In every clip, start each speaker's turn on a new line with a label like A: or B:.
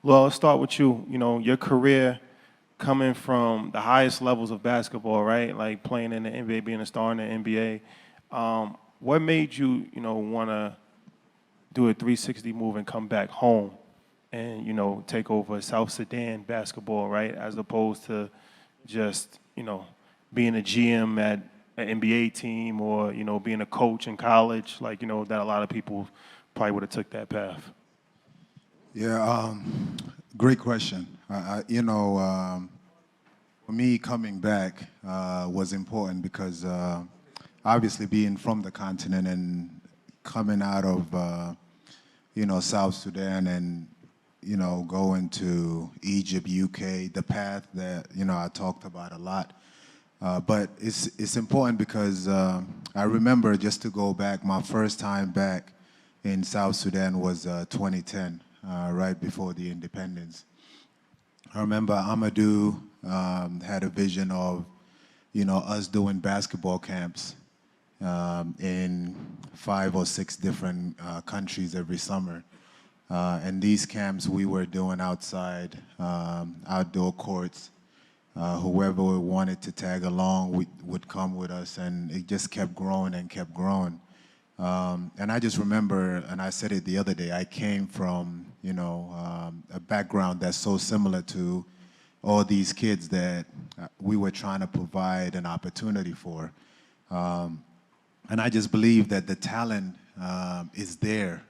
A: Well, let's start with you. You know, your career coming from the highest levels of basketball, right? Like playing in the NBA, being a star in the NBA. What made you, want to do a 360 move and come back home and, take over South Sudan basketball, right? As opposed to just, being a GM at an NBA team or, being a coach in college, like, that a lot of people probably would have took that path.
B: Yeah, great question. For me, coming back was important because obviously being from the continent and coming out of, South Sudan and, going to Egypt, UK, the path that, I talked about a lot. But it's important because I remember, just to go back, my first time back in South Sudan was 2010. Right before the independence. I remember Amadou had a vision of, us doing basketball camps in 5 or 6 different countries every summer. And these camps we were doing outside, outdoor courts. Whoever wanted to tag along would come with us, and it just kept growing and kept growing. And I just remember, and I said it the other day, I came from, a background that's so similar to all these kids that we were trying to provide an opportunity for. And I just believe that the talent is there.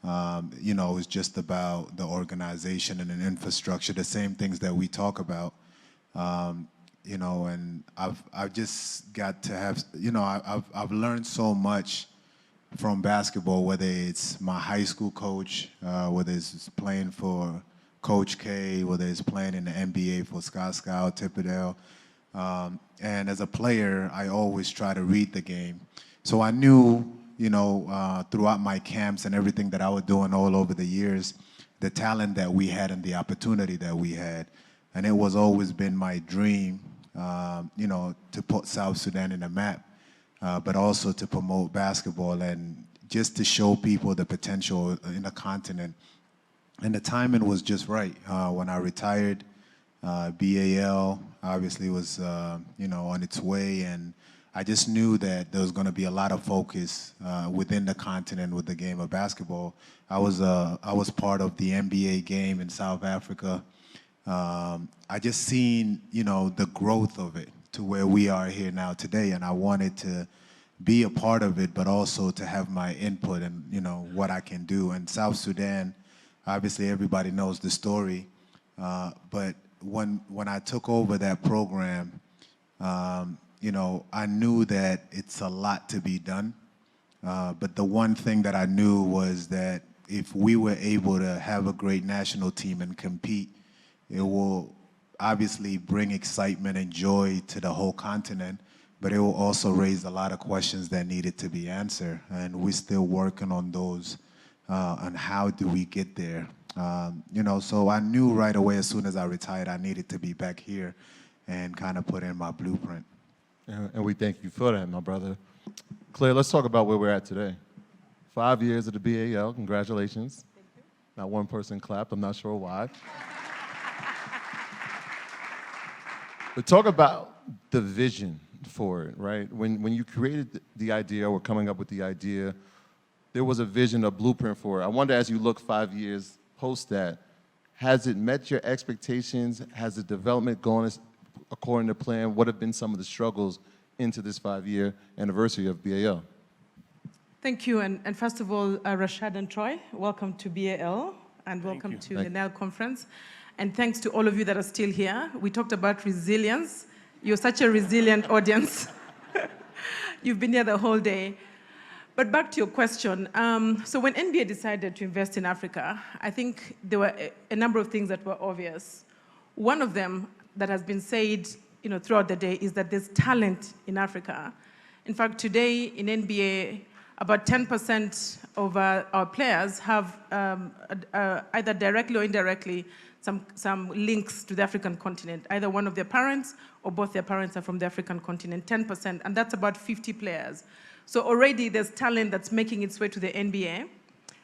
B: It's just about the organization and the infrastructure, the same things that we talk about. And I've just got to have, I've learned so much from basketball, whether it's my high school coach, whether it's playing for Coach K, whether it's playing in the NBA for Scott Scout, Thibodeau. And as a player, I always try to read the game. So I knew, throughout my camps and everything that I was doing all over the years, the talent that we had and the opportunity that we had. And it was always been my dream, to put South Sudan in the map. But also to promote basketball and just to show people the potential in the continent. And the timing was just right. When I retired, BAL obviously was, on its way, and I just knew that there was going to be a lot of focus within the continent with the game of basketball. I was part of the NBA game in South Africa. I just seen, the growth of it to where we are here now today, and I wanted to be a part of it, but also to have my input and what I can do. And South Sudan, obviously everybody knows the story, but when I took over that program, I knew that it's a lot to be done, but the one thing that I knew was that if we were able to have a great national team and compete, it will obviously bring excitement and joy to the whole continent, but it will also raise a lot of questions that needed to be answered. And we're still working on those, on how do we get there. So I knew right away as soon as I retired, I needed to be back here and kind of put in my blueprint.
C: And we thank you for that, my brother. Claire, let's talk about where we're at today. 5 years at the BAL, congratulations. Not one person clapped, I'm not sure why. But talk about the vision for it, right? When you created the idea or coming up with the idea, there was a vision, a blueprint for it. I wonder, as you look 5 years post that, has it met your expectations? Has the development gone according to plan? What have been some of the struggles into this 5-year anniversary of BAL?
D: Thank you, and first of all, Rashad and Troy, welcome to BAL, and welcome to the NEL conference. And thanks to all of you that are still here. We talked about resilience. You're such a resilient audience. You've been here the whole day. But back to your question. So when NBA decided to invest in Africa, I think there were a number of things that were obvious. One of them that has been said throughout the day is that there's talent in Africa. In fact, today in NBA, about 10% of our players have either directly or indirectly some links to the African continent. Either one of their parents or both their parents are from the African continent, 10%, and that's about 50 players. So already there's talent that's making its way to the NBA.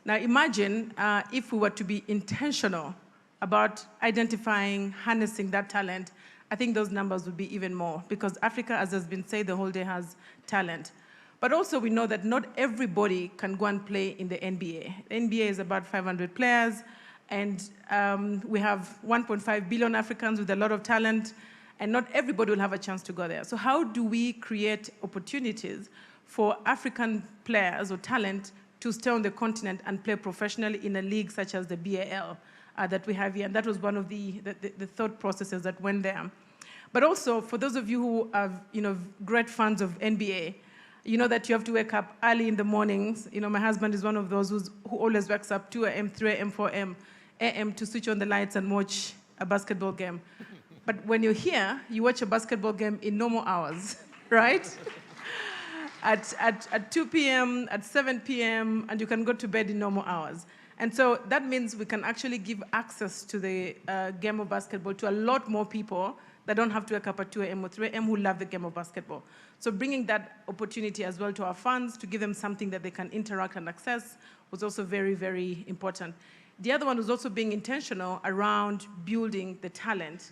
D: Now imagine if we were to be intentional about identifying, harnessing that talent, I think those numbers would be even more, because Africa, as has been said the whole day, has talent. But also we know that not everybody can go and play in the NBA. The NBA is about 500 players, and we have 1.5 billion Africans with a lot of talent, and not everybody will have a chance to go there. So how do we create opportunities for African players or talent to stay on the continent and play professionally in a league such as the BAL that we have here? And that was one of the thought processes that went there. But also, for those of you who are great fans of NBA, you know that you have to wake up early in the mornings. My husband is one of those who always wakes up 2 a.m., 3 a.m., 4 a.m. to switch on the lights and watch a basketball game. But when you're here, you watch a basketball game in normal hours, right? At 2 p.m., at 7 p.m., and you can go to bed in normal hours. And so that means we can actually give access to the game of basketball to a lot more people that don't have to wake up at 2 a.m. or 3 a.m. who love the game of basketball. So bringing that opportunity as well to our fans to give them something that they can interact and access was also very, very important. The other one was also being intentional around building the talent.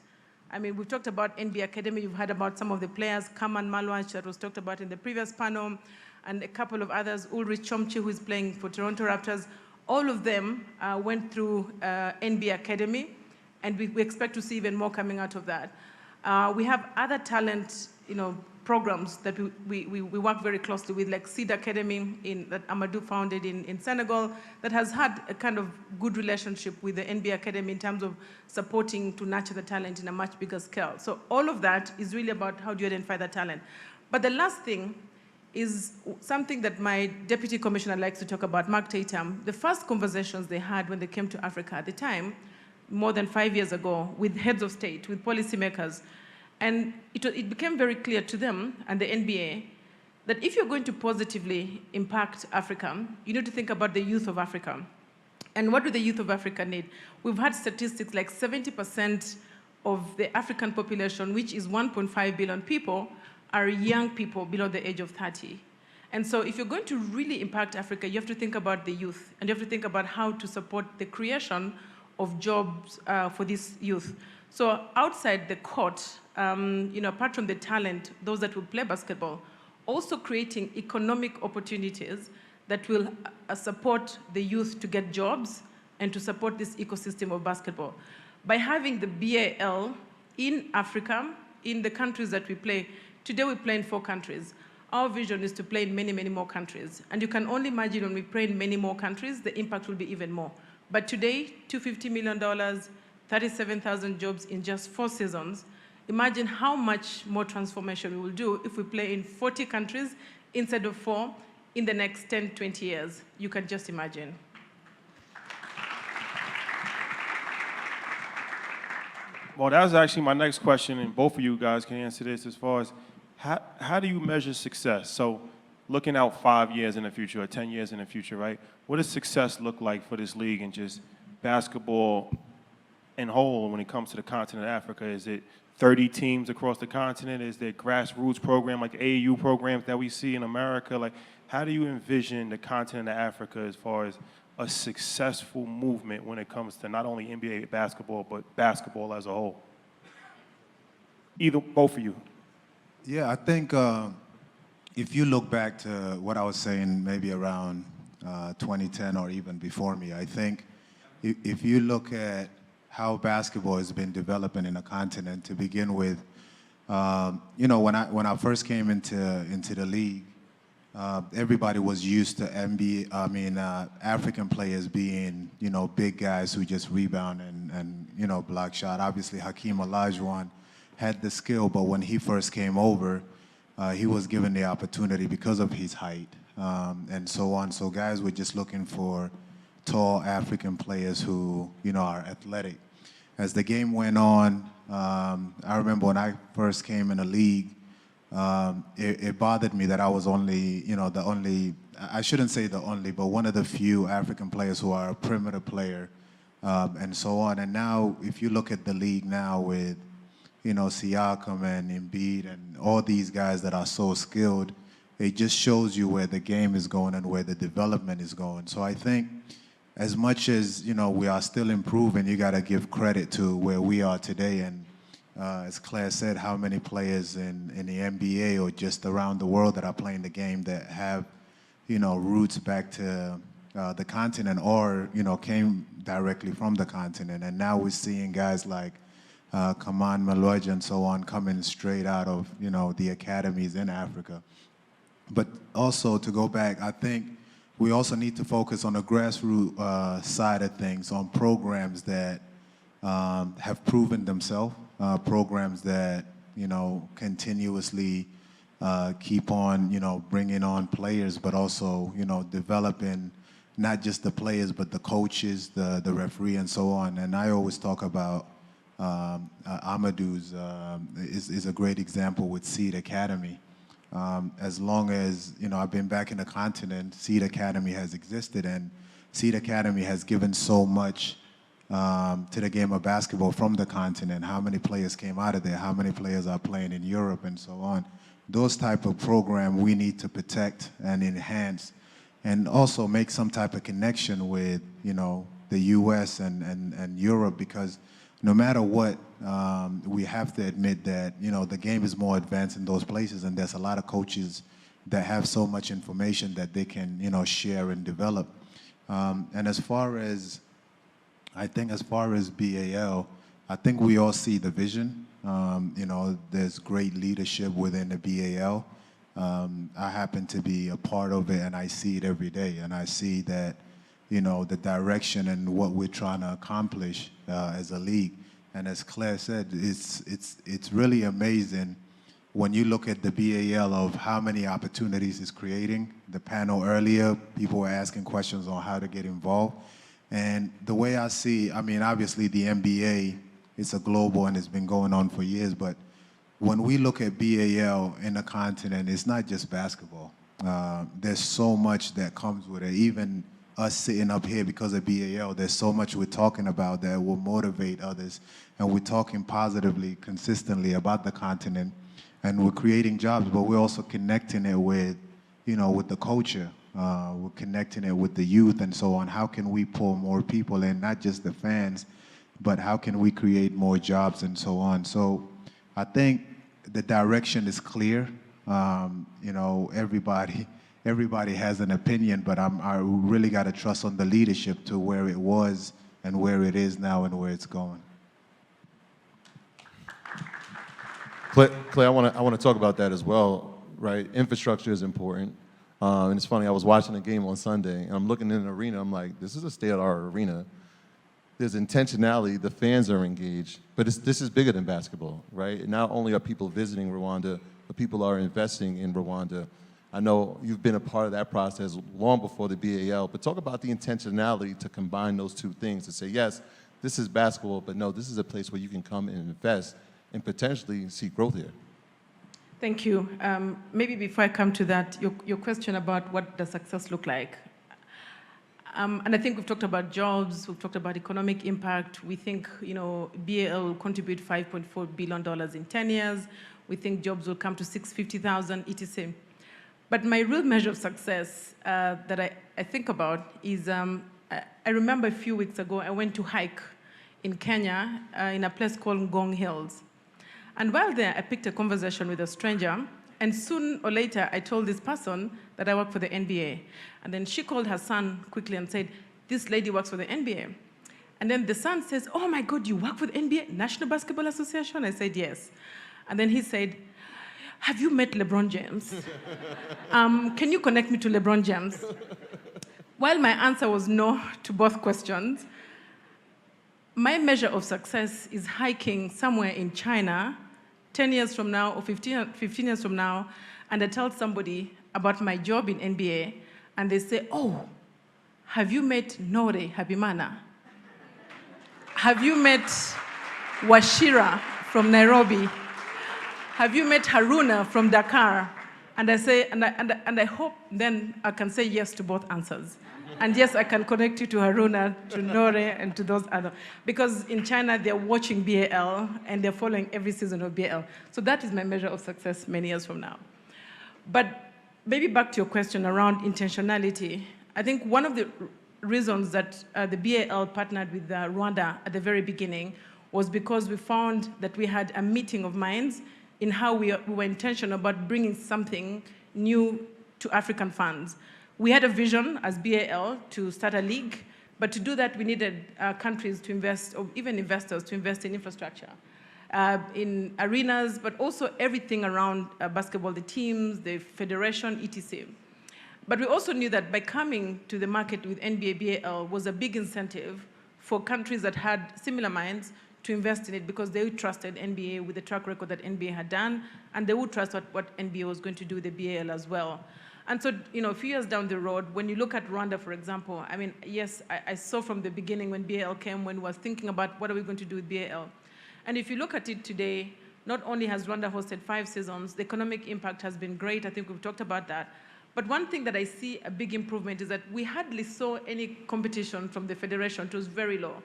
D: I mean, we've talked about NBA Academy. You've heard about some of the players, Kaman Malwach, that was talked about in the previous panel, and a couple of others, Ulrich Chomchi, who is playing for Toronto Raptors. All of them went through NBA Academy, and we expect to see even more coming out of that. We have other talent, programs that we work very closely with, like Seed Academy that Amadou founded in Senegal, that has had a kind of good relationship with the NBA Academy in terms of supporting to nurture the talent in a much bigger scale. So all of that is really about how do you identify the talent. But the last thing is something that my deputy commissioner likes to talk about, Mark Tatum. The first conversations they had when they came to Africa at the time, more than 5 years ago, with heads of state, with policymakers, and it became very clear to them and the NBA that if you're going to positively impact Africa, you need to think about the youth of Africa. And what do the youth of Africa need? We've had statistics like 70% of the African population, which is 1.5 billion people, are young people below the age of 30. And so if you're going to really impact Africa, you have to think about the youth, and you have to think about how to support the creation of jobs for this youth. So outside the court, apart from the talent, those that will play basketball, also creating economic opportunities that will support the youth to get jobs and to support this ecosystem of basketball. By having the BAL in Africa, in the countries that we play, today we play in 4 countries. Our vision is to play in many, many more countries. And you can only imagine when we play in many more countries, the impact will be even more. But today, $250 million, 37,000 jobs in just 4 seasons. Imagine how much more transformation we will do if we play in 40 countries instead of 4 in the next 10, 20 years. You can just imagine.
A: Well, that was actually my next question, and both of you guys can answer this as far as how do you measure success? So looking out 5 years in the future or 10 years in the future, right? What does success look like for this league and just basketball in whole when it comes to the continent of Africa? Is it 30 teams across the continent? Is there grassroots program like AAU programs that we see in America? Like, how do you envision the continent of Africa as far as a successful movement when it comes to not only NBA basketball, but basketball as a whole? Both of you.
B: Yeah, I think if you look back to what I was saying maybe around 2010 or even before me, I think if you look at how basketball has been developing in a continent to begin with, when I first came into the league, everybody was used to African players being, big guys who just rebound and block shot. Obviously, Hakeem Olajuwon had the skill, but when he first came over, he was given the opportunity because of his height and so on. So guys were just looking for tall African players who, are athletic. As the game went on, I remember when I first came in the league, it bothered me that I was only, I shouldn't say the only, but one of the few African players who are a perimeter player and so on. And now, if you look at the league now with, Siakam and Embiid and all these guys that are so skilled, it just shows you where the game is going and where the development is going. So I think as much as, we are still improving, you got to give credit to where we are today. And as Claire said, how many players in the NBA or just around the world that are playing the game that have, roots back to the continent or, came directly from the continent. And now we're seeing guys like Kaman Maloj and so on coming straight out of, the academies in Africa. But also to go back, I think we also need to focus on the grassroots side of things, on programs that have proven themselves, programs that, continuously keep on, bringing on players, but also, developing not just the players, but the coaches, the referee, and so on. And I always talk about Amadou's is a great example with Seed Academy. As long as, I've been back in the continent, Seed Academy has existed, and Seed Academy has given so much to the game of basketball from the continent. How many players came out of there? How many players are playing in Europe and so on? Those type of program we need to protect and enhance, and also make some type of connection with, the U.S. and Europe, because no matter what, we have to admit that, the game is more advanced in those places, and there's a lot of coaches that have so much information that they can, share and develop. And as far as BAL, I think we all see the vision. There's great leadership within the BAL. I happen to be a part of it, and I see it every day, and I see that, the direction and what we're trying to accomplish as a league. And as Claire said, it's really amazing when you look at the BAL of how many opportunities it's creating. The panel earlier, people were asking questions on how to get involved. And the way I see, obviously the NBA, it's a global and it's been going on for years, but when we look at BAL in the continent, it's not just basketball. There's so much that comes with it. Even us sitting up here because of BAL, there's so much we're talking about that will motivate others. And we're talking positively, consistently about the continent. And we're creating jobs, but we're also connecting it with, with the culture. We're connecting it with the youth and so on. How can we pull more people in, not just the fans, but how can we create more jobs and so on? So I think the direction is clear. Everybody has an opinion, but I really got to trust on the leadership to where it was and where it is now and where it's going.
C: Clay, I want to talk about that as well, right? Infrastructure is important. And it's funny, I was watching a game on Sunday, and I'm looking in an arena, I'm like, this is a state-of-the-art arena. There's intentionality, the fans are engaged, but this is bigger than basketball, right? Not only are people visiting Rwanda, but people are investing in Rwanda. I know you've been a part of that process long before the BAL, but talk about the intentionality to combine those two things, to say, yes, this is basketball, but no, this is a place where you can come and invest and potentially see growth here.
D: Thank you. Maybe before I come to that, your question about what does success look like. And I think we've talked about jobs, we've talked about economic impact. We think, BAL will contribute $5.4 billion in 10 years. We think jobs will come to 650,000, etc. But my real measure of success that I think about is, I remember a few weeks ago, I went to hike in Kenya in a place called Ngong Hills. And while there, I picked a conversation with a stranger, and soon or later, I told this person that I work for the NBA. And then she called her son quickly and said, this lady works for the NBA. And then the son says, oh my God, you work for the NBA, National Basketball Association? I said, yes. And then he said, have you met LeBron James? Can you connect me to LeBron James? While my answer was no to both questions, my measure of success is hiking somewhere in China 10 years from now or 15 years from now, and I tell somebody about my job in NBA, and they say, oh, have you met Nore Habimana? Have you met Washira from Nairobi? Have you met Haruna from Dakar? And I say, and I hope then I can say yes to both answers. And yes, I can connect you to Haruna, to Nore, and to those other. Because in China, they're watching BAL, and they're following every season of BAL. So that is my measure of success many years from now. But maybe back to your question around intentionality. I think one of the reasons that the BAL partnered with Rwanda at the very beginning was because we found that we had a meeting of minds in how we were intentional about bringing something new to African funds. We had a vision as BAL to start a league, but to do that, we needed countries to invest, or even investors to invest in infrastructure, in arenas, but also everything around basketball, the teams, the federation, etc. But we also knew that by coming to the market with NBA BAL was a big incentive for countries that had similar minds to invest in it, because they trusted NBA with the track record that NBA had done, and they would trust what NBA was going to do with the BAL as well. And so, a few years down the road, when you look at Rwanda, for example, I mean, yes, I saw from the beginning when BAL came, when we were thinking about what are we going to do with BAL. And if you look at it today, not only has Rwanda hosted 5 seasons, the economic impact has been great. I think we've talked about that. But one thing that I see a big improvement is that we hardly saw any competition from the federation. It was very low.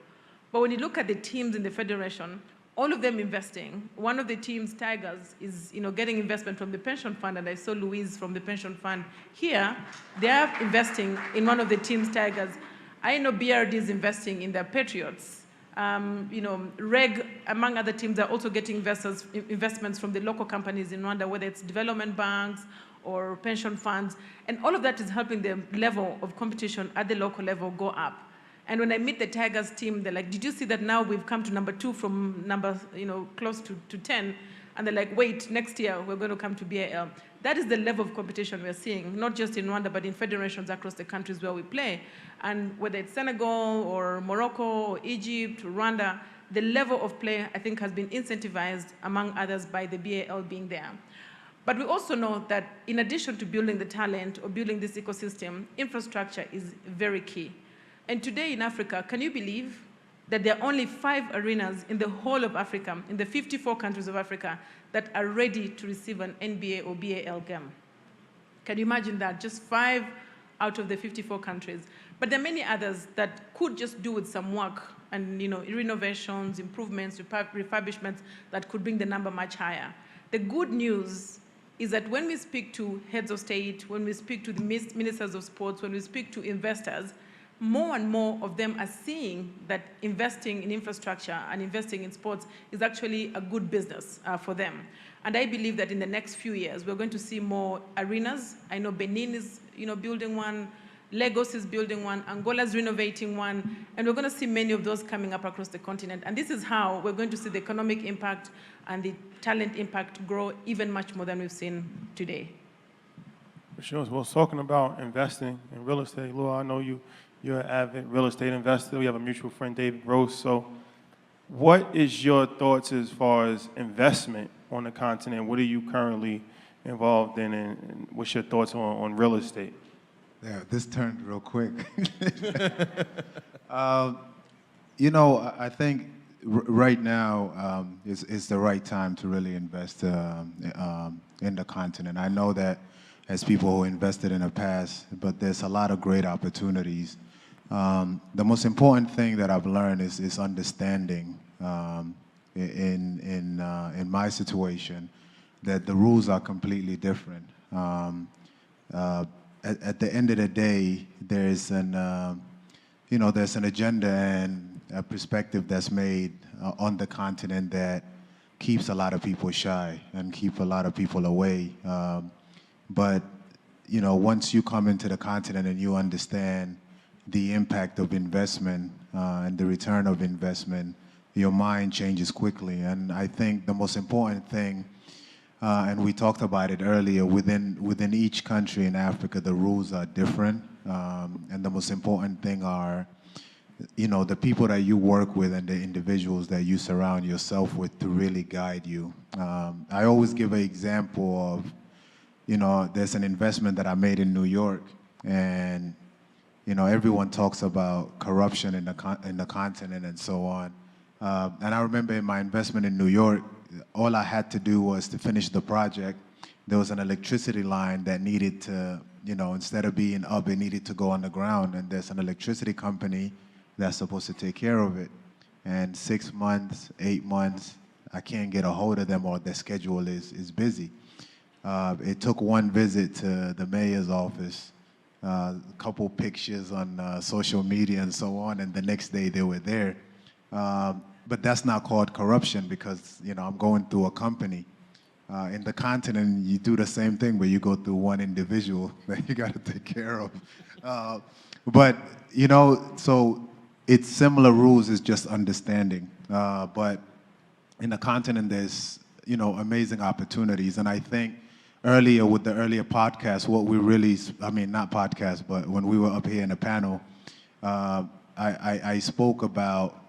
D: But when you look at the teams in the federation, all of them investing. One of the teams, Tigers, is getting investment from the pension fund, and I saw Louise from the pension fund here. They are investing in one of the teams, Tigers. I know BRD is investing in their Patriots. Reg, among other teams, are also getting investments from the local companies in Rwanda, whether it's development banks or pension funds. And all of that is helping the level of competition at the local level go up. And when I meet the Tigers team, they're like, did you see that now we've come to number 2 from number, close to 10? And they're like, wait, next year we're going to come to BAL. That is the level of competition we're seeing, not just in Rwanda, but in federations across the countries where we play. And whether it's Senegal or Morocco or Egypt or Rwanda, the level of play, I think, has been incentivized, among others, by the BAL being there. But we also know that in addition to building the talent or building this ecosystem, infrastructure is very key. And today in Africa, can you believe that there are only 5 arenas in the whole of Africa, in the 54 countries of Africa, that are ready to receive an NBA or BAL game? Can you imagine that? Just 5 out of the 54 countries. But there are many others that could just do with some work and renovations, improvements, refurbishments that could bring the number much higher. The good news is that when we speak to heads of state, when we speak to the ministers of sports, when we speak to investors, more and more of them are seeing that investing in infrastructure and investing in sports is actually a good business for them. And I believe that in the next few years, we're going to see more arenas. I know Benin is building one, Lagos is building one, Angola's renovating one, and we're going to see many of those coming up across the continent. And this is how we're going to see the economic impact and the talent impact grow even much more than we've seen today.
A: For sure. Well, talking about investing in real estate, Luol, I know you're an avid real estate investor. We have a mutual friend, David Gross. So what is your thoughts as far as investment on the continent? What are you currently involved in, and what's your thoughts on real estate?
B: Yeah, this turned real quick. I think right now is the right time to really invest in the continent. I know that as people who invested in the past, but there's a lot of great opportunities. The most important thing that I've learned is understanding in my situation that the rules are completely different. At the end of the day, there's an agenda and a perspective that's made on the continent that keeps a lot of people shy and keep a lot of people away. But once you come into the continent and you understand the impact of investment and the return of investment, your mind changes quickly. And I think the most important thing, and we talked about it earlier, within each country in Africa, the rules are different. And the most important thing are, the people that you work with and the individuals that you surround yourself with to really guide you. I always give an example of, there's an investment that I made in New York, and everyone talks about corruption in the continent and so on. And I remember in my investment in New York, all I had to do was to finish the project. There was an electricity line that needed to, instead of being up, it needed to go underground. And there's an electricity company that's supposed to take care of it. And 6 months, 8 months, I can't get a hold of them, or their schedule is busy. It took one visit to the mayor's office, a couple pictures on social media and so on, and the next day they were there. But that's not called corruption because, you know, I'm going through a company. In the continent, you do the same thing, but you go through one individual that you got to take care of. But, you know, so it's similar rules, it's just understanding. But in the continent, there's, you know, amazing opportunities. And I think earlier with the earlier podcast, what we really, I mean, not podcast, but when we were up here in the panel, I spoke about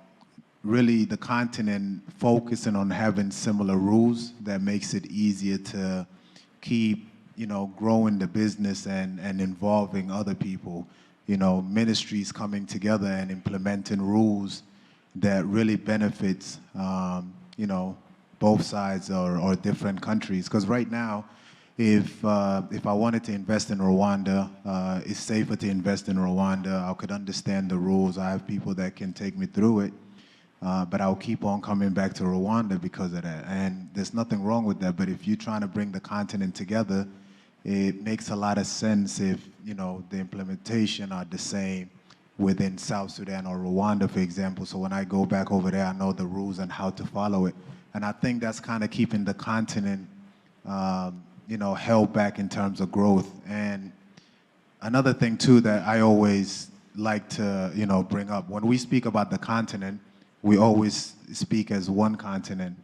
B: really the continent focusing on having similar rules that makes it easier to keep, you know, growing the business and involving other people, you know, ministries coming together and implementing rules that really benefits, you know, both sides or different countries. Because right now, if I wanted to invest in Rwanda, it's safer to invest in Rwanda. I could understand the rules. I have people that can take me through it. But I'll keep on coming back to Rwanda because of that. And there's nothing wrong with that, but if you're trying to bring the continent together, it makes a lot of sense if, you know, the implementation are the same within South Sudan or Rwanda, for example. So when I go back over there, I know the rules and how to follow it. And I think that's kind of keeping the continent, you know, held back in terms of growth. And another thing, too, that I always like to, you know, bring up, when we speak about the continent, we always speak as one continent,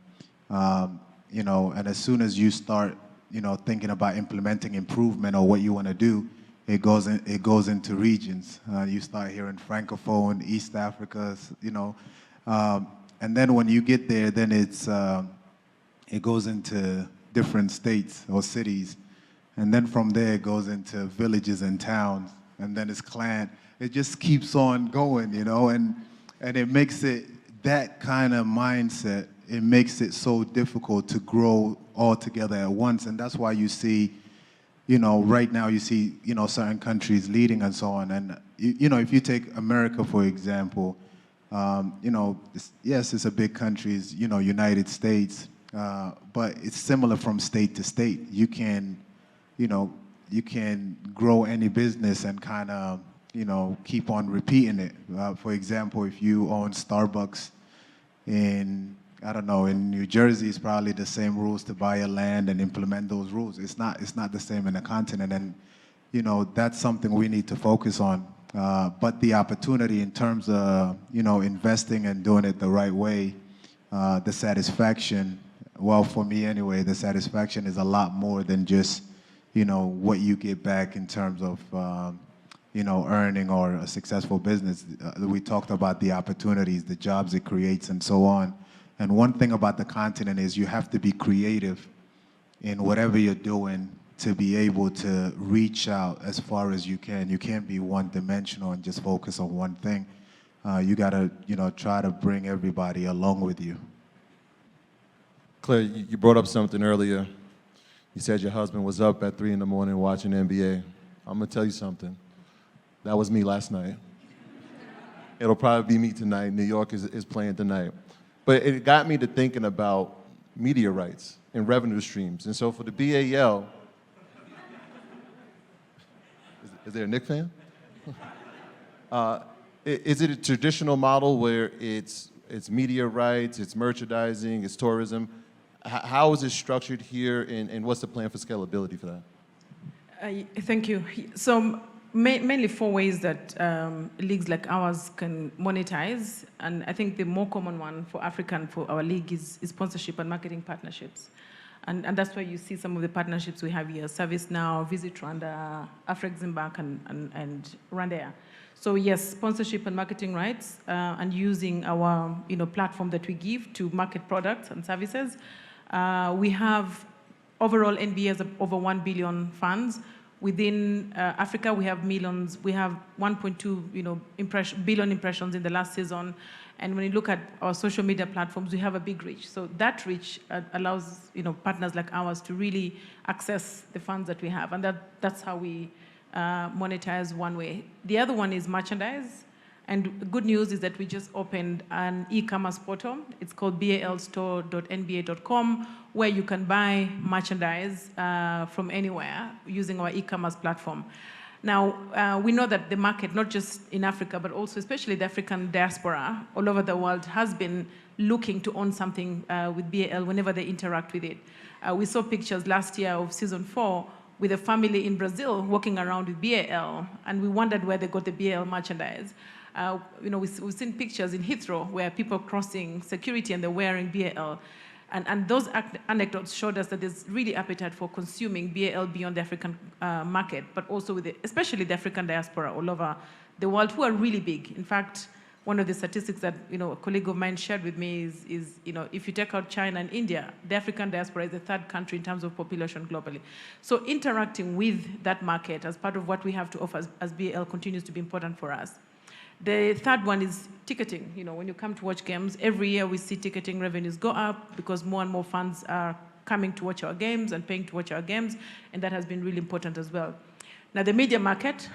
B: you know, and as soon as you start, you know, thinking about implementing improvement or what you want to do, it goes into regions. You start hearing Francophone, East Africa, you know, and then when you get there, then it goes into different states or cities, and then from there it goes into villages and towns, and then it's clan. It just keeps on going, you know, and it makes it, that kind of mindset, it makes it so difficult to grow all together at once. And that's why you see, you know, right now you see, you know, certain countries leading and so on. And, you know, if you take America, for example, you know, yes, it's a big country, it's, you know, United States, but it's similar from state to state. You can, you know, you can grow any business and kind of, you know, keep on repeating it. For example, if you own Starbucks in, I don't know, in New Jersey, it's probably the same rules to buy a land and implement those rules. It's not the same in the continent, and, you know, that's something we need to focus on. But the opportunity in terms of, you know, investing and doing it the right way, the satisfaction, well, for me anyway, the satisfaction is a lot more than just, you know, what you get back in terms of, you know, earning or a successful business. We talked about the opportunities, the jobs it creates, and so on. And one thing about the continent is you have to be creative in whatever you're doing to be able to reach out as far as you can. You can't be one-dimensional and just focus on one thing. You gotta, you know, try to bring everybody along with you.
C: Claire, you brought up something earlier. You said your husband was up at 3 in the morning watching NBA. I'm gonna tell you something. That was me last night. It'll probably be me tonight. New York is playing tonight. But it got me to thinking about media rights and revenue streams. And so for the BAL, is there a Knicks fan? Is it a traditional model where it's media rights, it's merchandising, it's tourism? How is it structured here, and what's the plan for scalability for that?
D: Thank you. So mainly 4 ways that leagues like ours can monetize, and I think the more common one for African, for our league, is sponsorship and marketing partnerships. And that's why you see some of the partnerships we have here: ServiceNow, Visit Rwanda, Afreximbank, and Rwanda. So yes, sponsorship and marketing rights, and using our, you know, platform that we give to market products and services. We have overall NBA has over 1 billion fans. Within Africa, we have millions. We have 1.2 billion impressions in the last season. And when you look at our social media platforms, we have a big reach. So that reach allows, you know, partners like ours to really access the funds that we have. And that's how we monetize one way. The other one is merchandise. And the good news is that we just opened an e-commerce portal. It's called balstore.nba.com, where you can buy merchandise from anywhere using our e-commerce platform. Now, we know that the market, not just in Africa, but also especially the African diaspora all over the world, has been looking to own something with BAL whenever they interact with it. We saw pictures last year of season 4 with a family in Brazil walking around with BAL, and we wondered where they got the BAL merchandise. We've seen pictures in Heathrow where people crossing security and they're wearing BAL. And those anecdotes showed us that there's really appetite for consuming BAL beyond the African market, but also with especially the African diaspora all over the world, who are really big. In fact, one of the statistics that a colleague of mine shared with me is if you take out China and India, the African diaspora is the 3rd country in terms of population globally. So interacting with that market as part of what we have to offer as BAL continues to be important for us. The 3rd one is ticketing. When you come to watch games, every year we see ticketing revenues go up because more and more fans are coming to watch our games and paying to watch our games, and that has been really important as well. Now, the media market,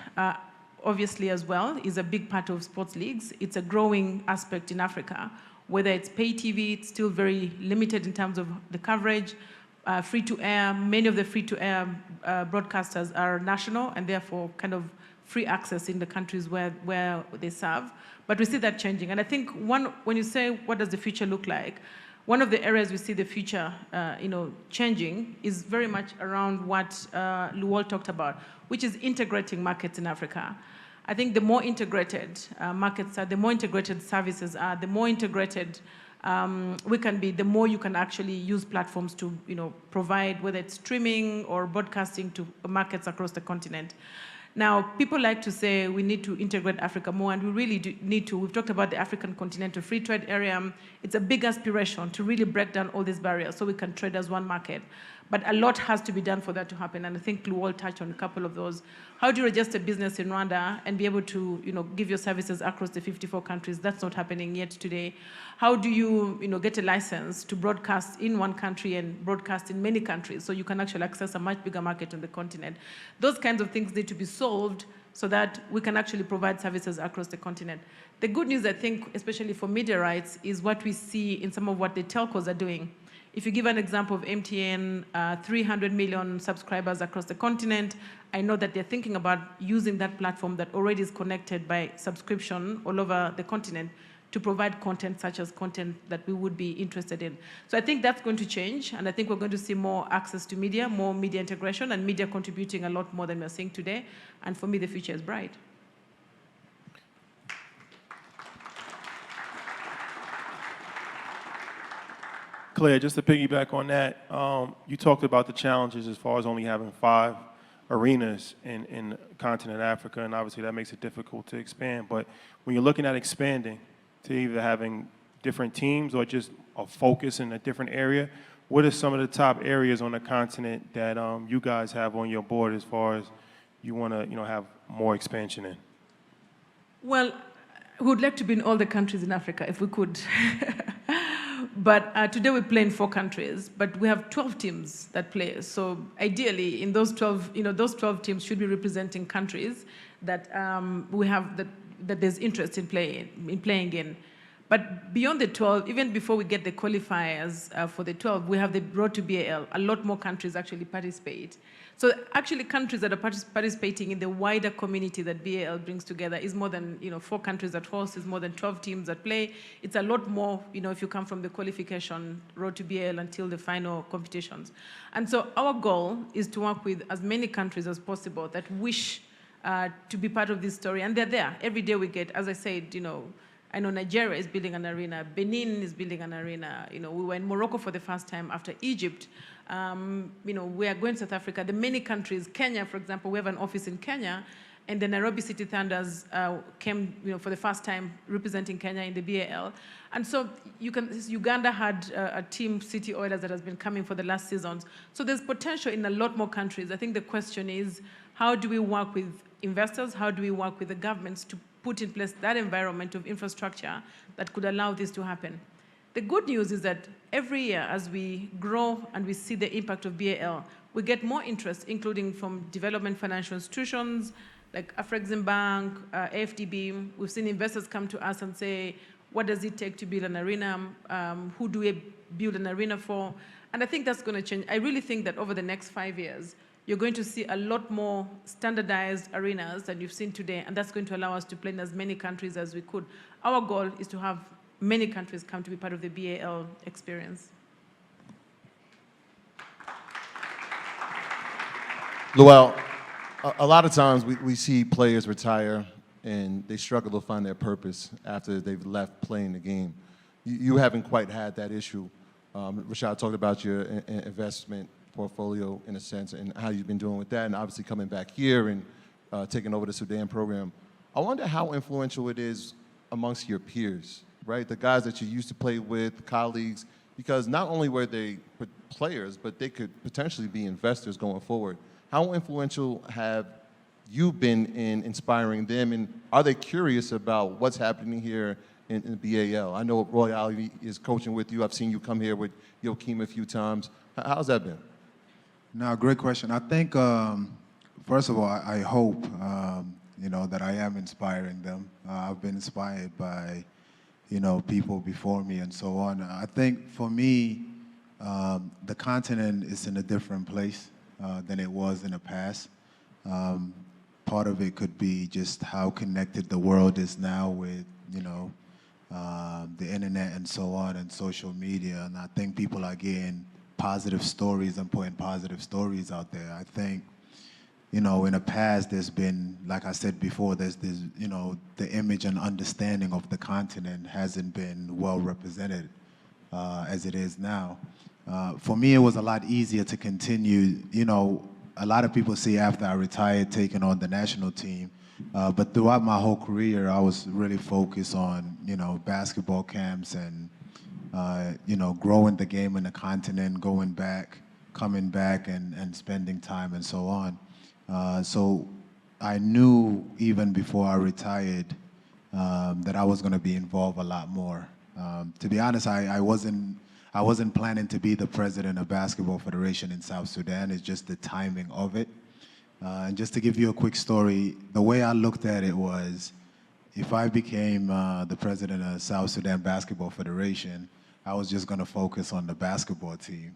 D: obviously as well, is a big part of sports leagues. It's a growing aspect in Africa. Whether it's pay TV, it's still very limited in terms of the coverage. Free-to-air, many of the free-to-air broadcasters are national and therefore kind of free access in the countries where they serve. But we see that changing. And I think when you say, what does the future look like? One of the areas we see the future changing is very much around what Luol talked about, which is integrating markets in Africa. I think the more integrated markets are, the more integrated services are, the more integrated we can be, the more you can actually use platforms to provide, whether it's streaming or broadcasting to markets across the continent. Now, people like to say we need to integrate Africa more, and we really do need to. We've talked about the African Continental Free Trade Area. It's a big aspiration to really break down all these barriers so we can trade as one market. But a lot has to be done for that to happen, and I think Luol touched on a couple of those. How do you register business in Rwanda and be able to give your services across the 54 countries? That's not happening yet today. How do you get a license to broadcast in one country and broadcast in many countries so you can actually access a much bigger market on the continent? Those kinds of things need to be solved so that we can actually provide services across the continent. The good news, I think, especially for media rights, is what we see in some of what the telcos are doing. If you give an example of MTN, 300 million subscribers across the continent, I know that they're thinking about using that platform that already is connected by subscription all over the continent to provide content such as content that we would be interested in. So I think that's going to change, and I think we're going to see more access to media, more media integration, and media contributing a lot more than we're seeing today. And for me, the future is bright.
A: Claire, just to piggyback on that, you talked about the challenges as far as only having 5 arenas in continent Africa, and obviously that makes it difficult to expand. But when you're looking at expanding to either having different teams or just a focus in a different area, what are some of the top areas on the continent that you guys have on your board as far as you want to have more expansion in?
D: Well, we would like to be in all the countries in Africa if we could. But today we play in 4 countries, but we have 12 teams that play. So ideally, in those 12, those 12 teams should be representing countries that we have that there's interest in playing in. But beyond the 12, even before we get the qualifiers for the 12, we have the road to BAL. A lot more countries actually participate. So actually countries that are participating in the wider community that BAL brings together is more than 4 countries that host, is more than 12 teams that play. It's a lot more, if you come from the qualification road to BAL until the final competitions. And so our goal is to work with as many countries as possible that wish to be part of this story. And they're there. Every day we get, as I said, I know Nigeria is building an arena. Benin is building an arena. We were in Morocco for the first time after Egypt. We are going to South Africa. The many countries, Kenya, for example, we have an office in Kenya, and the Nairobi City Thunders came, for the first time representing Kenya in the BAL. And so Uganda had a team, City Oilers, that has been coming for the last seasons. So there's potential in a lot more countries. I think the question is, how do we work with investors? How do we work with the governments to put in place that environment of infrastructure that could allow this to happen? The good news is that every year as we grow and we see the impact of BAL, we get more interest, including from development financial institutions like Afrexim Bank, AFDB. We've seen investors come to us and say, what does it take to build an arena? Who do we build an arena for? And I think that's going to change. I really think that over the next 5 years, you're going to see a lot more standardized arenas than you've seen today, and that's going to allow us to play in as many countries as we could. Our goal is to have many countries come to be part of the BAL experience.
C: Luol, a lot of times we see players retire and they struggle to find their purpose after they've left playing the game. You haven't quite had that issue. Rashad talked about your investment portfolio in a sense and how you've been doing with that, and obviously coming back here and taking over the Sudan program. I wonder how influential it is amongst your peers, right? The guys that you used to play with, colleagues, because not only were they players, but they could potentially be investors going forward. How influential have you been in inspiring them, and are they curious about what's happening here in BAL? I know Roy Ali is coaching with you. I've seen you come here with Joachim a few times. How's that been?
B: No, great question. I think, first of all, I hope, that I am inspiring them. I've been inspired by, people before me and so on. I think for me, the continent is in a different place than it was in the past. Part of it could be just how connected the world is now with, the internet and so on and social media. And I think people are getting positive stories and putting positive stories out there. I think, in the past, there's been, like I said before, there's this, the image and understanding of the continent hasn't been well represented as it is now. For me, it was a lot easier to continue. A lot of people see after I retired, taking on the national team. But throughout my whole career, I was really focused on, basketball camps and, growing the game in the continent, going back, coming back and spending time and so on. So I knew even before I retired that I was going to be involved a lot more. To be honest, I wasn't planning to be the president of Basketball Federation in South Sudan. It's just the timing of it. And just to give you a quick story, the way I looked at it was, if I became the president of South Sudan Basketball Federation, I was just going to focus on the basketball team.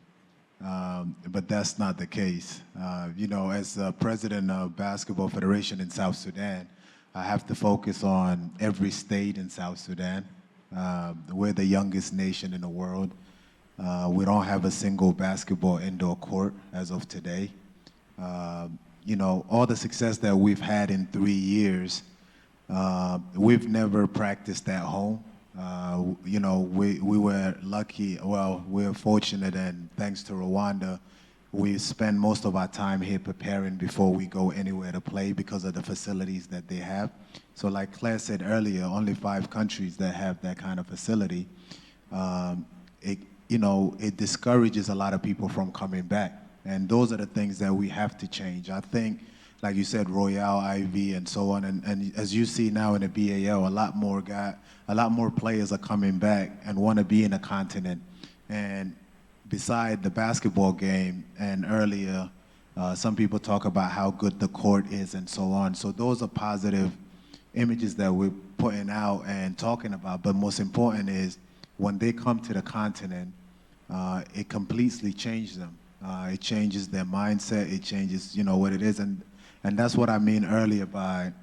B: But that's not the case. As the president of Basketball Federation in South Sudan, I have to focus on every state in South Sudan. We're the youngest nation in the world. We don't have a single basketball indoor court as of today. All the success that we've had in 3 years, we've never practiced at home. We were lucky, we're fortunate, and thanks to Rwanda, we spend most of our time here preparing before we go anywhere to play because of the facilities that they have. So like Claire said earlier, only 5 countries that have that kind of facility. It discourages a lot of people from coming back. And those are the things that we have to change. I think, like you said, Royale, IV, and so on, and as you see now in the BAL, a lot more players are coming back and want to be in the continent. And beside the basketball game, and earlier, some people talk about how good the court is and so on. So those are positive images that we're putting out and talking about. But most important is, when they come to the continent, it completely changes them. It changes their mindset. It changes, what it is. And that's what I mean earlier by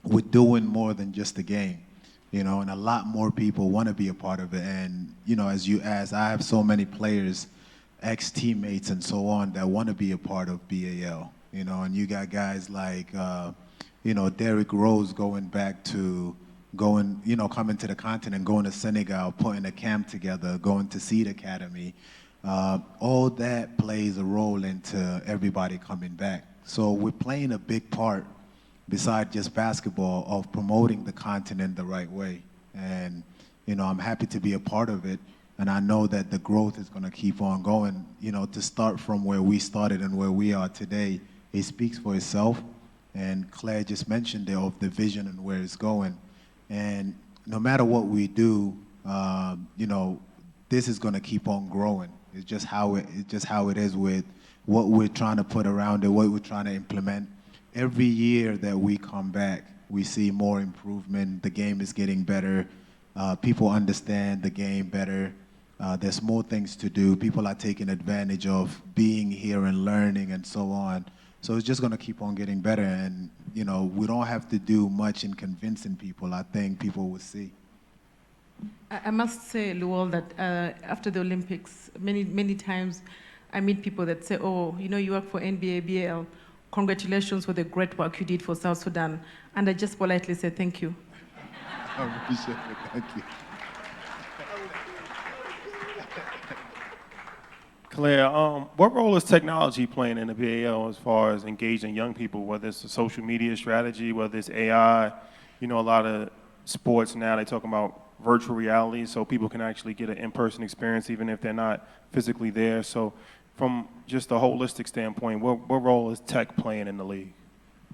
B: we're doing more than just a game, and a lot more people want to be a part of it. And, as you asked, I have so many players, ex-teammates and so on, that want to be a part of BAL, and you got guys like, Derrick Rose coming to the continent, going to Senegal, putting a camp together, going to Seed Academy. All that plays a role into everybody coming back. So we're playing a big part, besides just basketball, of promoting the continent the right way. And, I'm happy to be a part of it. And I know that the growth is going to keep on going. To start from where we started and where we are today, it speaks for itself. And Claire just mentioned it, of the vision and where it's going. And no matter what we do, this is going to keep on growing. It's just how it is with what we're trying to put around it, what we're trying to implement. Every year that we come back, we see more improvement. The game is getting better. People understand the game better. There's more things to do. People are taking advantage of being here and learning and so on. So it's just going to keep on getting better. And, you know, we don't have to do much in convincing people. I think people will see.
D: I must say, Luol, that after the Olympics, many times I meet people that say, oh, you know, you work for NBA, BAL. Congratulations for the great work you did for South Sudan. And I just politely say thank you.
B: I appreciate it. Thank you.
A: Claire, what role is technology playing in the BAL as far as engaging young people, whether it's a social media strategy, whether it's AI? You know, a lot of sports now, they talk about virtual reality, so people can actually get an in-person experience even if they're not physically there. So from just a holistic standpoint, what role is tech playing in the league?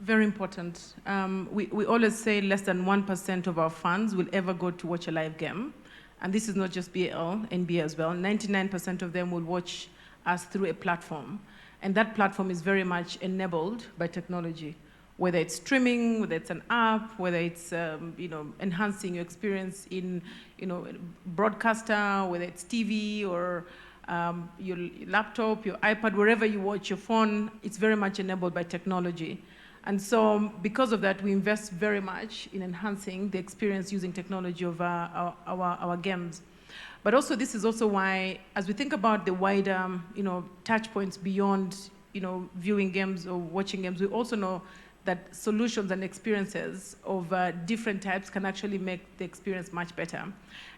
D: Very important. We always say less than 1% of our funds will ever go to watch a live game. And this is not just BAL, NBA as well. 99% of them will watch us through a platform. And that platform is very much enabled by technology, whether it's streaming, whether it's an app, whether it's you know, enhancing your experience in, you know, broadcaster, whether it's TV or your laptop, your iPad, wherever you watch your phone, it's very much enabled by technology. And so because of that, we invest very much in enhancing the experience using technology of our games. But also, this is also why, as we think about the wider, you know, touch points beyond, you know, viewing games or watching games, we also know that solutions and experiences of different types can actually make the experience much better.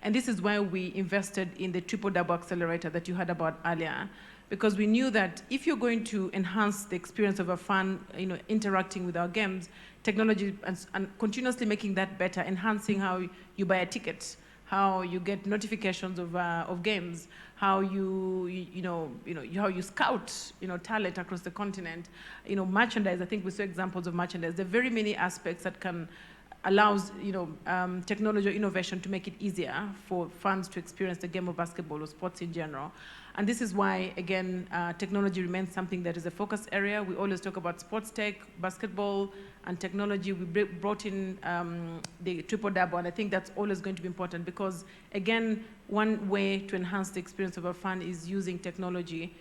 D: And this is why we invested in the Triple Double Accelerator that you heard about earlier, because we knew that if you're going to enhance the experience of a fan, you know, interacting with our games, technology and continuously making that better, enhancing how you buy a ticket, how you get notifications of games, how how you scout, you know, talent across the continent, you know, merchandise. I think we saw examples of merchandise. There are very many aspects that can allows, you know, technology or innovation to make it easier for fans to experience the game of basketball or sports in general. And this is why, again, technology remains something that is a focus area. We always talk about sports tech, basketball, and technology. We brought in the Triple Double, and I think that's always going to be important because, again, one way to enhance the experience of a fan is using technology,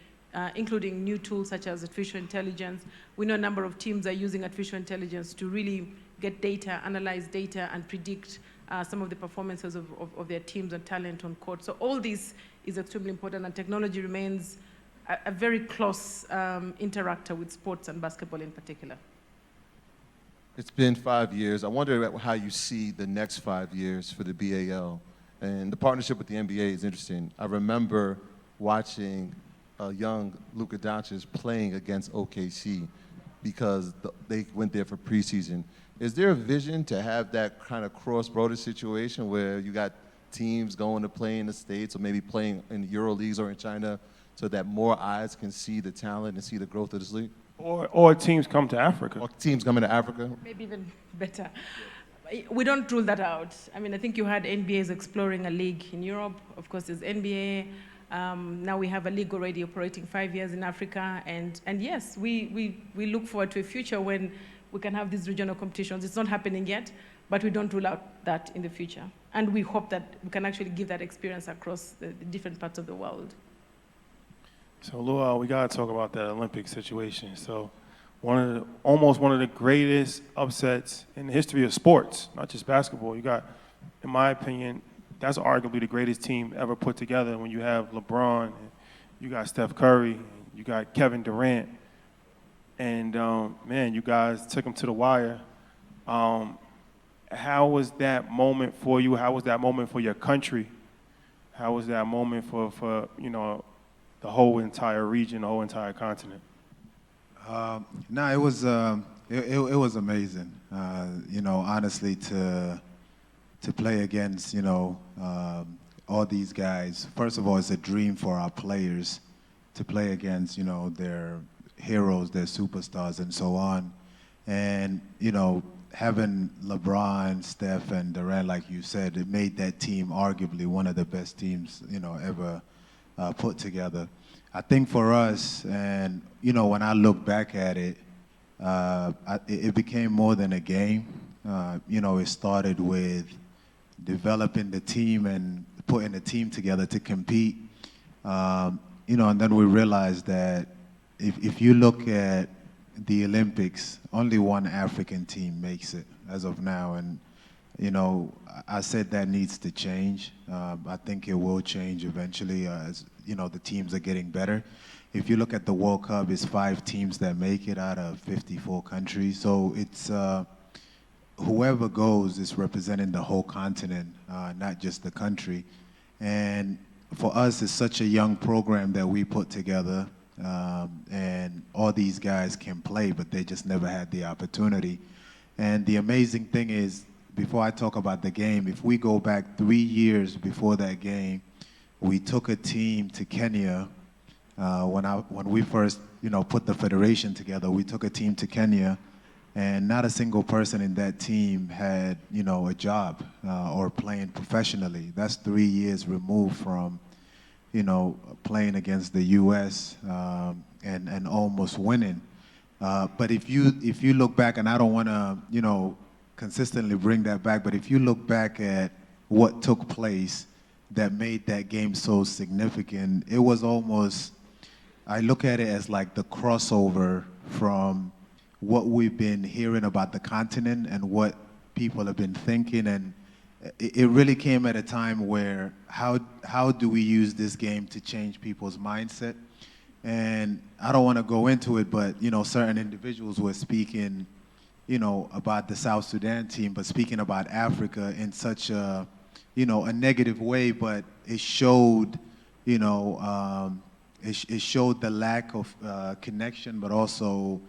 D: including new tools such as artificial intelligence. We know a number of teams are using artificial intelligence to really get data, analyze data, and predict some of the performances of their teams and talent on court. So all this is extremely important, and technology remains a very close interactor with sports and basketball in particular.
C: It's been 5 years. I wonder how you see the next 5 years for the BAL. And the partnership with the NBA is interesting. I remember watching a young Luka Doncic playing against OKC because they went there for preseason. Is there a vision to have that kind of cross-border situation where you got teams going to play in the States or maybe playing in the Euro leagues or in China so that more eyes can see the talent and see the growth of this league?
A: Or teams come to Africa.
C: Or teams coming to Africa?
D: Maybe even better. We don't rule that out. I mean, I think you had NBAs exploring a league in Europe. Of course, there's NBA. Now we have a league already operating 5 years in Africa. And yes, we look forward to a future when we can have these regional competitions. It's not happening yet, but we don't rule out that in the future. And we hope that we can actually give that experience across the different parts of the world.
A: So, Luol, we got to talk about that Olympic situation. So, almost one of the greatest upsets in the history of sports, not just basketball. You got, in my opinion, that's arguably the greatest team ever put together when you have LeBron, you got Steph Curry, you got Kevin Durant, and, man, you guys took them to the wire. How was that moment for you? How was that moment for your country? How was that moment for you know, the whole entire region, the whole entire continent?
B: No, it was amazing. You know, honestly, to play against, you know, all these guys. First of all, it's a dream for our players to play against, you know, their heroes, their superstars, and so on. And you know, having LeBron, Steph, and Durant, like you said, it made that team arguably one of the best teams, you know, ever put together. I think for us, and you know, when I look back at it, it became more than a game. You know, it started with developing the team and putting a team together to compete. You know, and then we realized that if you look at the Olympics, only one African team makes it as of now. And, you know, I said that needs to change. I think it will change eventually as, you know, the teams are getting better. If you look at the World Cup, it's 5 teams that make it out of 54 countries. So it's whoever goes is representing the whole continent, not just the country. And for us, it's such a young program that we put together, and all these guys can play, but they just never had the opportunity. And the amazing thing is, before I talk about the game, if we go back 3 years before that game, we took a team to Kenya. When we first, you know, put the federation together, we took a team to Kenya, and not a single person in that team had, you know, a job or playing professionally. That's 3 years removed from, you know, playing against the U.S. And almost winning. But if you look back, and I don't want to, you know, consistently bring that back, but if you look back at what took place that made that game so significant, it was almost, I look at it as like the crossover from what we've been hearing about the continent and what people have been thinking. And it really came at a time where how do we use this game to change people's mindset? And I don't want to go into it, but, you know, certain individuals were speaking, you know, about the South Sudan team, but speaking about Africa in such a, you know, a negative way, but it showed, you know, it showed the lack of connection, but also,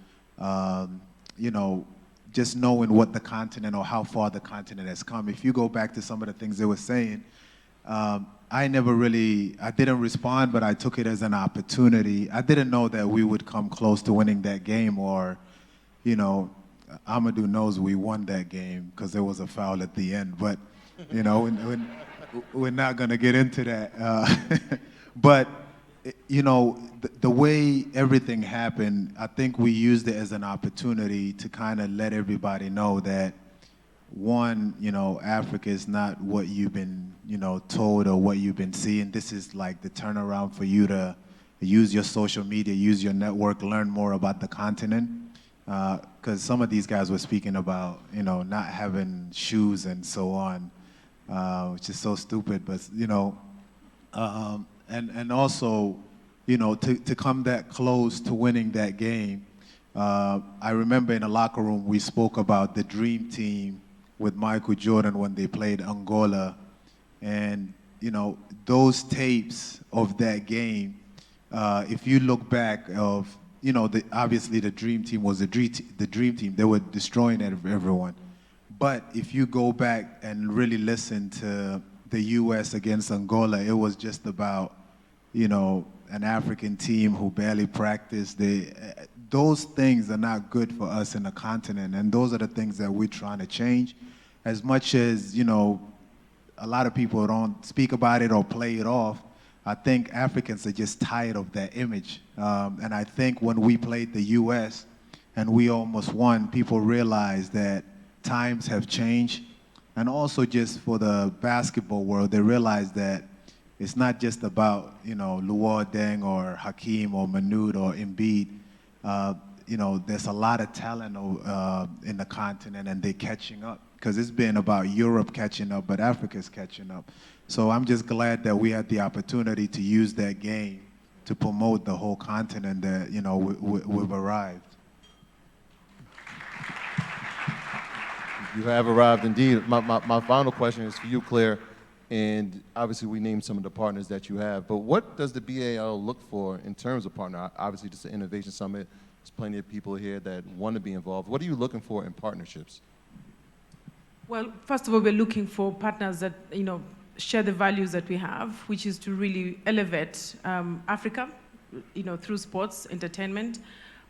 B: you know, just knowing what the continent or how far the continent has come. If you go back to some of the things they were saying, I didn't respond, but I took it as an opportunity. I didn't know that we would come close to winning that game, or, you know, Amadou knows we won that game because there was a foul at the end, but, you know, we're not going to get into that. But, you know, the way everything happened, I think we used it as an opportunity to kind of let everybody know that, one, you know, Africa is not what you've been, you know, told or what you've been seeing. This is like the turnaround for you to use your social media, use your network, learn more about the continent. Because some of these guys were speaking about, you know, not having shoes and so on, which is so stupid, but, you know, and also, you know, to come that close to winning that game. I remember in the locker room we spoke about the dream team with Michael Jordan when they played Angola, and, you know, those tapes of that game, if you look back of, you know, obviously the dream team was the dream team. They were destroying everyone. But if you go back and really listen to the U.S. against Angola, it was just about, you know, an African team who barely practiced. Those things are not good for us in the continent, and those are the things that we're trying to change. As much as, you know, a lot of people don't speak about it or play it off, I think Africans are just tired of that image. And I think when we played the U.S. and we almost won, people realized that times have changed. And also just for the basketball world, they realized that it's not just about, you know, Luol Deng or Hakeem or Manud or Embiid. You know, there's a lot of talent in the continent, and they're catching up. Because it's been about Europe catching up, but Africa's catching up. So I'm just glad that we had the opportunity to use that game to promote the whole continent that, you know, we've arrived.
C: You have arrived indeed. My final question is for you, Claire. And obviously we named some of the partners that you have, but what does the BAL look for in terms of partner? Obviously this is an innovation summit. There's plenty of people here that want to be involved. What are you looking for in partnerships?
D: Well, first of all, we're looking for partners that, you know, share the values that we have, which is to really elevate Africa, you know, through sports, entertainment,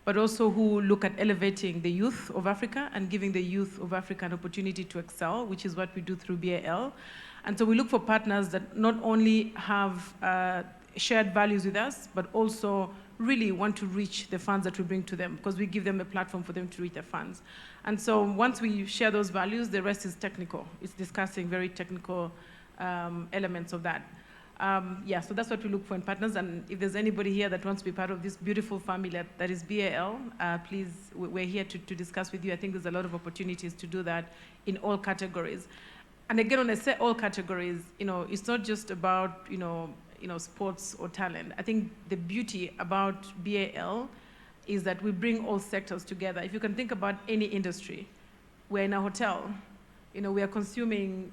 D: but also who look at elevating the youth of Africa and giving the youth of Africa an opportunity to excel, which is what we do through BAL. And so we look for partners that not only have shared values with us, but also really want to reach the funds that we bring to them, because we give them a platform for them to reach their funds. And so once we share those values, the rest is technical. It's discussing very technical elements of that. Yeah, so that's what we look for in partners. And if there's anybody here that wants to be part of this beautiful family that is BAL, please, we're here to discuss with you. I think there's a lot of opportunities to do that in all categories. And again, when I say all categories, it's not just about, sports or talent. I think the beauty about BAL is that we bring all sectors together. If you can think about any industry, we're in a hotel, we are consuming,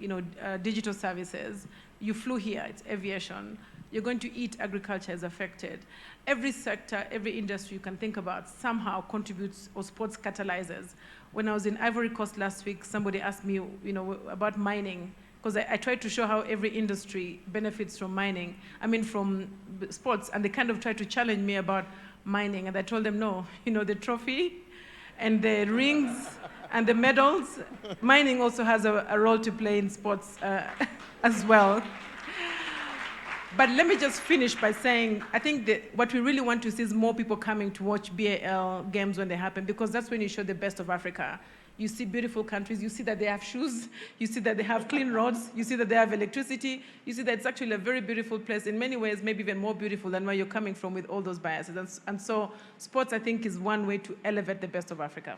D: digital services. You flew here, it's aviation. You're going to eat, agriculture is affected. Every sector, every industry you can think about somehow contributes or sports catalyzes. When I was in Ivory Coast last week, somebody asked me, about mining, because I tried to show how every industry benefits from mining, from sports, and they kind of tried to challenge me about mining, and I told them, no, the trophy and the rings and the medals, mining also has a role to play in sports as well. But let me just finish by saying, I think that what we really want to see is more people coming to watch BAL games when they happen, because that's when you show the best of Africa. You see beautiful countries, you see that they have shoes, you see that they have clean roads, you see that they have electricity, you see that it's actually a very beautiful place, in many ways, maybe even more beautiful than where you're coming from with all those biases. And so sports, I think, is one way to elevate the best of Africa.